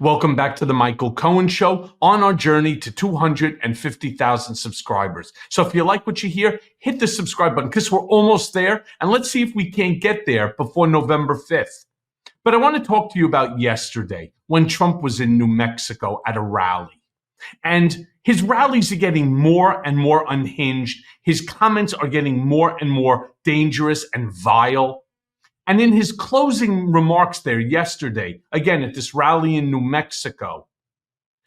Welcome back to the Michael Cohen Show on our journey to 250,000 subscribers. So if you like what you hear, hit the subscribe button because we're almost there. And let's see if we can't get there before November 5th. But I want to talk to you about yesterday when Trump was in New Mexico at a rally. And his rallies are getting more and more unhinged. His comments are getting more and more dangerous and vile. And in his closing remarks there yesterday, again at this rally in New Mexico,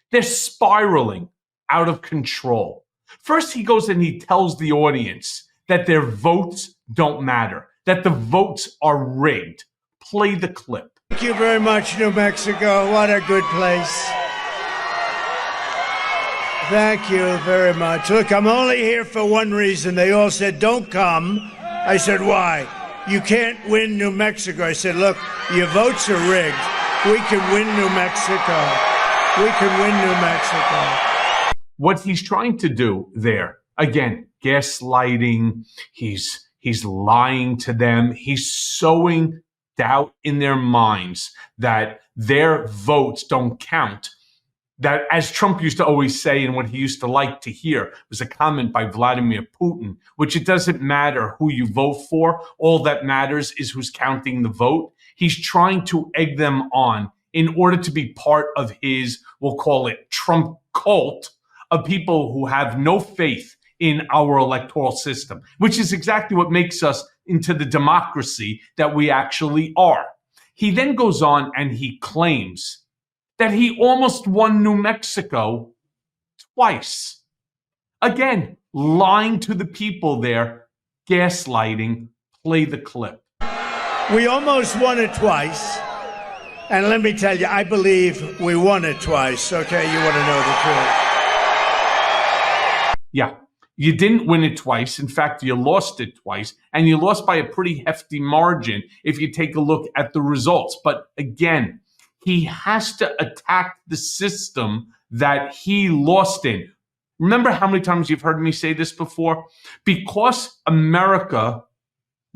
they're spiraling out of control. First, he goes and he tells the audience that their votes don't matter, that the votes are rigged. Play the clip. Thank you very much, New Mexico. What a good place. Thank you very much. Look, I'm only here for one reason. They all said, don't come. I said, why? You can't win New Mexico. I said, look, your votes are rigged. We can win New Mexico. We can win New Mexico. What he's trying to do there, again, gaslighting, he's lying to them. He's sowing doubt in their minds that their votes don't count. That, as Trump used to always say, and what he used to like to hear, was a comment by Vladimir Putin, which it doesn't matter who you vote for. All that matters is who's counting the vote. He's trying to egg them on in order to be part of his, we'll call it Trump cult, of people who have no faith in our electoral system, which is exactly what makes us into the democracy that we actually are. He then goes on and he claims that he almost won New Mexico twice. Again, lying to the people there, gaslighting. Play the clip. We almost won it twice. And let me tell you, I believe we won it twice. Okay, you want to know the truth. Yeah, you didn't win it twice. In fact, you lost it twice. And you lost by a pretty hefty margin if you take a look at the results. But again, he has to attack the system that he lost in. Remember how many times you've heard me say this before? Because America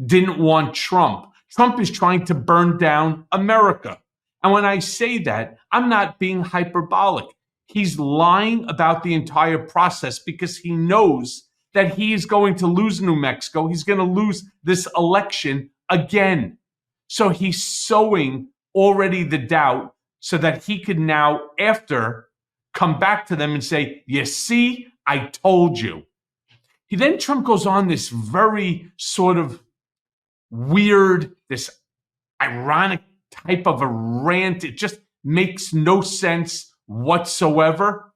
didn't want Trump, Trump is trying to burn down America. And when I say that, I'm not being hyperbolic. He's lying about the entire process because he knows that he is going to lose New Mexico. He's going to lose this election again. So he's sowing already the doubt so that he could now, after, come back to them and say, you see, I told you. Then Trump goes on this very sort of weird, this ironic type of a rant. It just makes no sense whatsoever.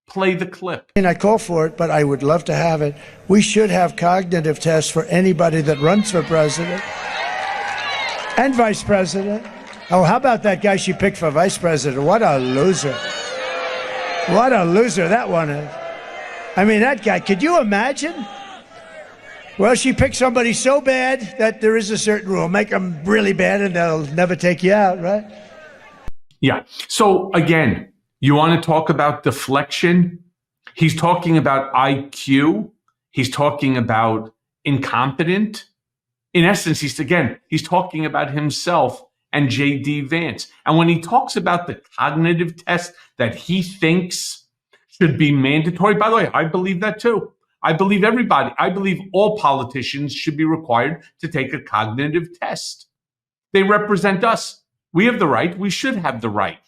Play the clip. And I call for it, but I would love to have it. We should have cognitive tests for anybody that runs for president and vice president. Oh, how about that guy she picked for vice president? What a loser. What a loser that one is. I mean, that guy, could you imagine? Well, she picked somebody so bad that there is a certain rule. Make them really bad and they'll never take you out, right? Yeah. So again, you want to talk about deflection? He's talking about IQ. He's talking about incompetent. In essence, he's talking about himself and J.D. Vance. And when he talks about the cognitive test that he thinks should be mandatory, by the way, I believe that too. I believe all politicians should be required to take a cognitive test. They represent us. We have the right. We should have the right.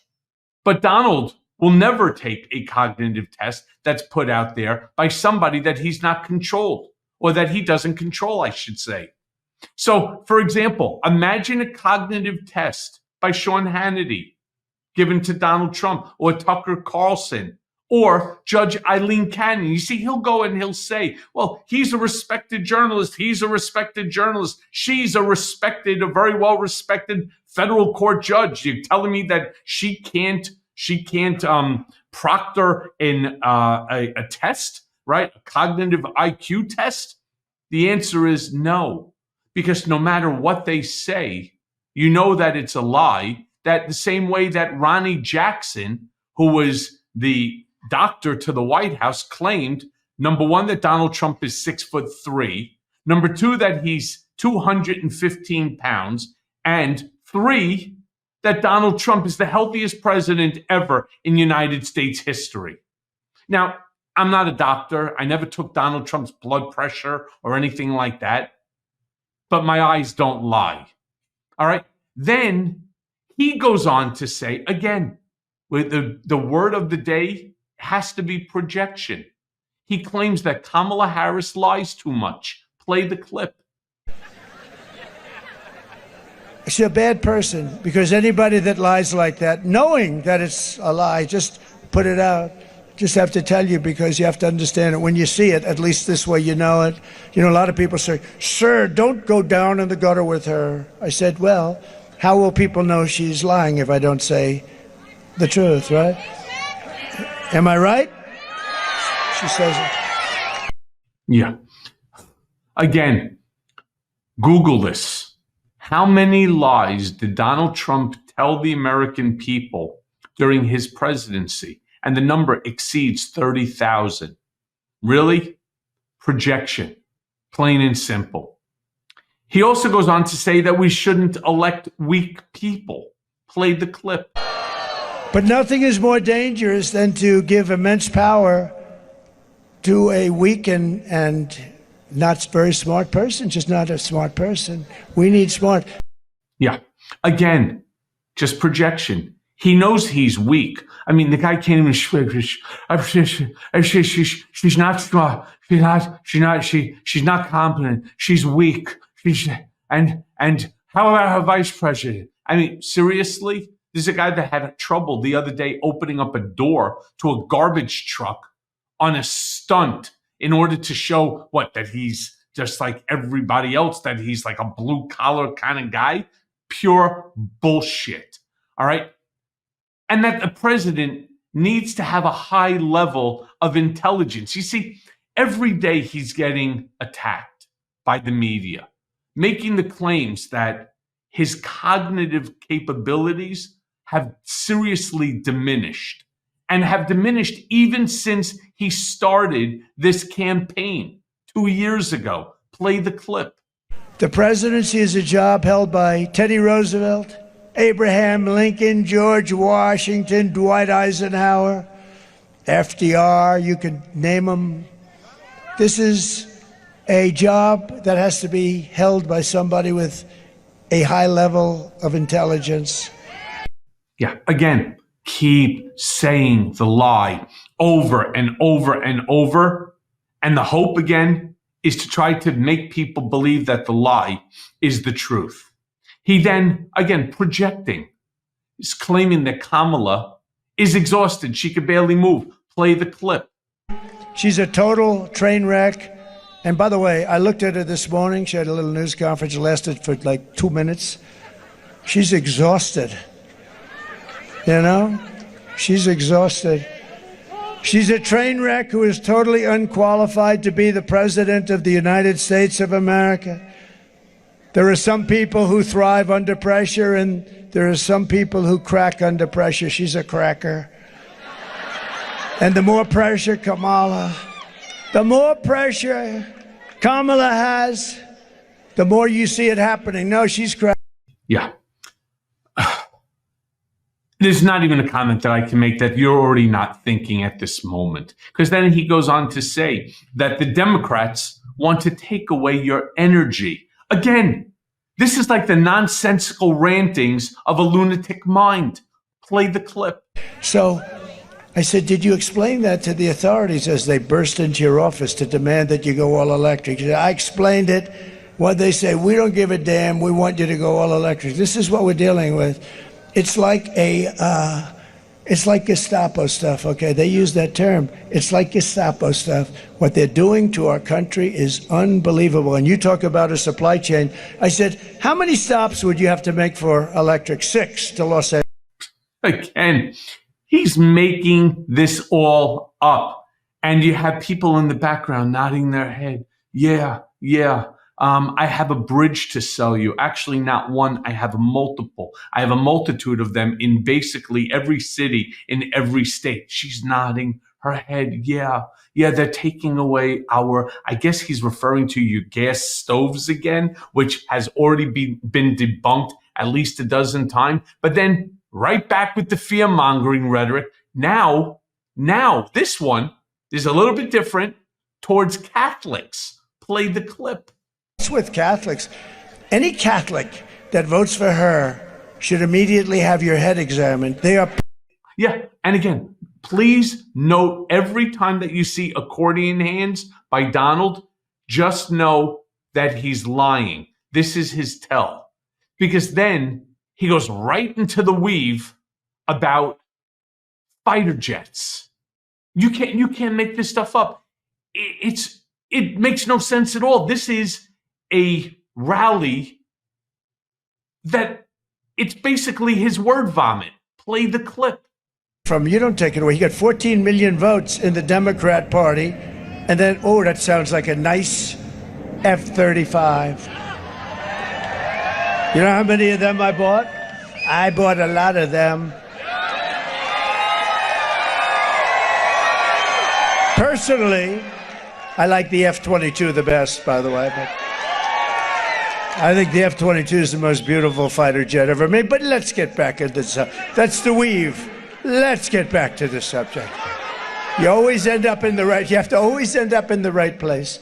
But Donald will never take a cognitive test that's put out there by somebody that he's not controlled, or that he doesn't control, I should say. So, for example, imagine a cognitive test by Sean Hannity given to Donald Trump, or Tucker Carlson, or Judge Eileen Cannon. You see, he'll go and he'll say, well, he's a respected journalist. He's a respected journalist. She's a very well-respected federal court judge. You're telling me that she can't proctor in a test, right? A cognitive IQ test? The answer is no. Because no matter what they say, you know that it's a lie. That the same way that Ronnie Jackson, who was the doctor to the White House, claimed, number one, that Donald Trump is 6'3", number two, that he's 215 pounds, and three, that Donald Trump is the healthiest president ever in United States history. Now, I'm not a doctor. I never took Donald Trump's blood pressure or anything like that. But my eyes don't lie. All right. Then he goes on to say, again, with the word of the day has to be projection. He claims that Kamala Harris lies too much. Play the clip. She's a bad person because anybody that lies like that, knowing that it's a lie, just put it out. Just have to tell you because you have to understand it. When you see it, at least this way you know it. You know, a lot of people say, sir, don't go down in the gutter with her. I said, well, how will people know she's lying if I don't say the truth, right? Am I right? She says it. Yeah. Again, Google this. How many lies did Donald Trump tell the American people during his presidency? And the number exceeds 30,000. Really? Projection. Plain and simple. He also goes on to say that we shouldn't elect weak people. Play the clip. But nothing is more dangerous than to give immense power to a weak and not very smart person, just not a smart person. We need smart. Yeah. Again, just projection. He knows he's weak. I mean, the guy can't even speak. She's not smart. She's not competent. She's weak. And how about her vice president? I mean, seriously? There's a guy that had trouble the other day opening up a door to a garbage truck on a stunt in order to show that he's just like everybody else, that he's like a blue collar kind of guy. Pure bullshit. All right. And that the president needs to have a high level of intelligence. You see, every day he's getting attacked by the media, making the claims that his cognitive capabilities have seriously diminished and have diminished even since he started this campaign 2 years ago. Play the clip. The presidency is a job held by Teddy Roosevelt, Abraham Lincoln, George Washington, Dwight Eisenhower, FDR, you could name them. This is a job that has to be held by somebody with a high level of intelligence. Yeah, again, keep saying the lie over and over and over. And the hope, again, is to try to make people believe that the lie is the truth. He then, again, projecting, is claiming that Kamala is exhausted. She could barely move. Play the clip. She's a total train wreck. And by the way, I looked at her this morning. She had a little news conference. It lasted for like 2 minutes. She's exhausted. You know? She's exhausted. She's a train wreck who is totally unqualified to be the president of the United States of America. There are some people who thrive under pressure, and there are some people who crack under pressure. She's a cracker. And the more pressure Kamala has, the more you see it happening. No, she's cracking. Yeah. There's not even a comment that I can make that you're already not thinking at this moment. Because then he goes on to say that the Democrats want to take away your energy. Again, this is like the nonsensical rantings of a lunatic mind. Play the clip. So I said, did you explain that to the authorities as they burst into your office to demand that you go all electric? Said, I explained it. What they say, we don't give a damn. We want you to go all electric. This is what we're dealing with. It's like Gestapo stuff, okay? They use that term. It's like Gestapo stuff. What they're doing to our country is unbelievable. And you talk about a supply chain. I said, how many stops would you have to make for electric? 6 to Los Angeles. Again, he's making this all up. And you have people in the background nodding their head. Yeah. I have a bridge to sell you. Actually, not one. I have multiple. I have a multitude of them in basically every city in every state. She's nodding her head. Yeah, they're taking away I guess he's referring to your gas stoves again, which has already been debunked at least a dozen times, but then right back with the fear-mongering rhetoric. Now, this one is a little bit different towards Catholics. Play the clip. What's with Catholics? Any Catholic that votes for her should immediately have your head examined. They are... Yeah, and again, please note every time that you see accordion hands by Donald, just know that he's lying. This is his tell. Because then he goes right into the weave about fighter jets. You can't make this stuff up. It makes no sense at all. This is a rally that it's basically his word vomit. Play the clip. You don't take it away. He got 14 million votes in the Democrat Party. And then, oh, that sounds like a nice F-35. You know how many of them I bought? I bought a lot of them. Personally, I like the F-22 the best, by the way. But I think the F-22 is the most beautiful fighter jet ever made. But let's get back into this. That's the weave. Let's get back to the subject. You always end up in the right. You have to always end up in the right place.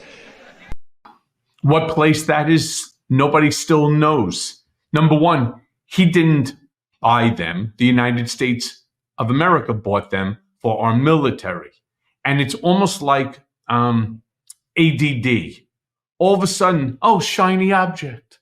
What place that is, nobody still knows. Number one, he didn't buy them. The United States of America bought them for our military. And it's almost like ADD. All of a sudden, oh, shiny object.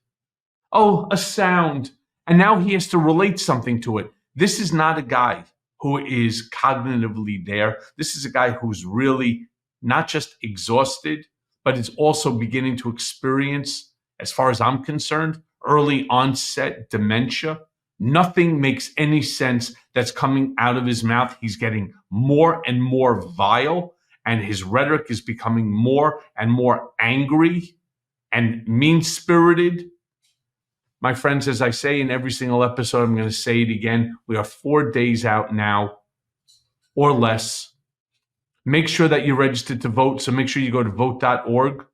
Oh, a sound. And now he has to relate something to it. This is not a guy who is cognitively there. This is a guy who's really not just exhausted, but is also beginning to experience, as far as I'm concerned, early onset dementia. Nothing makes any sense that's coming out of his mouth. He's getting more and more vile, and his rhetoric is becoming more and more angry and mean-spirited. My friends, as I say in every single episode, I'm going to say it again. We are 4 days out now or less. Make sure that you're registered to vote. So make sure you go to vote.org,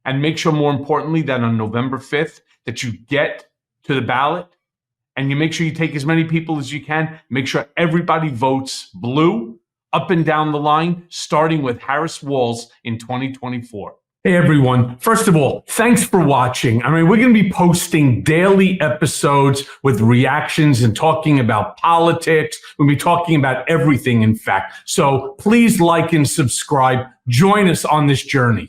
and make sure, more importantly, that on November 5th, that you get to the ballot, and you make sure you take as many people as you can. Make sure everybody votes blue up and down the line, starting with Harris Walz in 2024. Hey everyone, first of all, thanks for watching. I mean, we're going to be posting daily episodes with reactions and talking about politics. We'll be talking about everything, in fact. So please like and subscribe. Join us on this journey.